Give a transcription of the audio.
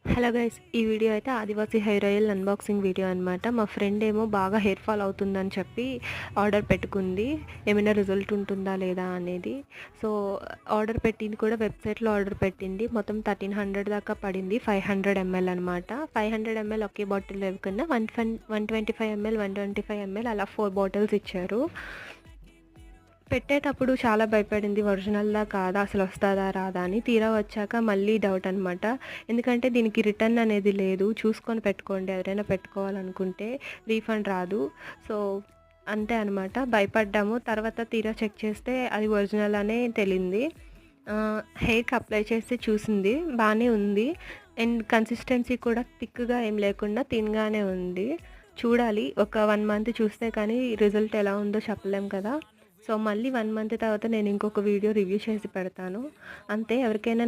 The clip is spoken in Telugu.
Hello guys! ఈ వీడియో అయితే ఆదివాసి హెయిర్ ఆయిల్ అన్బాక్సింగ్ వీడియో అనమాట. మా ఫ్రెండ్ ఏమో బాగా హెయిర్ ఫాల్ అవుతుందని చెప్పి ఆర్డర్ పెట్టుకుంది. ఏమైనా రిజల్ట్ ఉంటుందా లేదా అనేది. సో, ఆర్డర్ పెట్టింది కూడా వెబ్‌సైట్‌లో ఆర్డర్ పెట్టింది. మొత్తం 1300 దాకా పడింది. 500 ఎంఎల్ అనమాట. 500 ఎంఎల్ ఒకే బాటిల్ ఇవ్వకుండా 125 ఎంఎల్, 125 ఎంఎల్ అలా 4 బాటిల్స్ ఇచ్చారు. పెట్టేటప్పుడు చాలా భయపడింది. ఒరిజినల్‌దా కాదా? అసలొస్తదా రాదా అని. తీరా వచ్చాక మళ్ళీ డౌట్ అనమాట. ఎందుకంటే దీనికి రిటర్న్ అనేది లేదు. చూసుకొని పెట్టుకోండి. ఎవరైనా పెట్టుకోవాలనుకుంటే రీఫండ్ రాదు. సో, అంతే అనమాట. భయపడ్డాము. తర్వాత తీరా చెక్ చేస్తే అది ఒరిజినల్ అనే తేలింది. హెయిర్‌కి అప్లై చేసి చూసింది. బానే ఉంది. అండ్ కన్సిస్టెన్సీ కూడా థిక్‌గా ఏం లేకుండా థిన్‌గానే ఉంది. చూడాలి. ఒక 1 మంత్ చూస్తే కానీ రిజల్ట్ ఎలా ఉందో చెప్పలేం కదా! సో, మళ్ళీ 1 మంత్ తర్వాత నేను ఇంకొక వీడియో రివ్యూ చేసి పెడతాను. అంతే ఎవరికైనా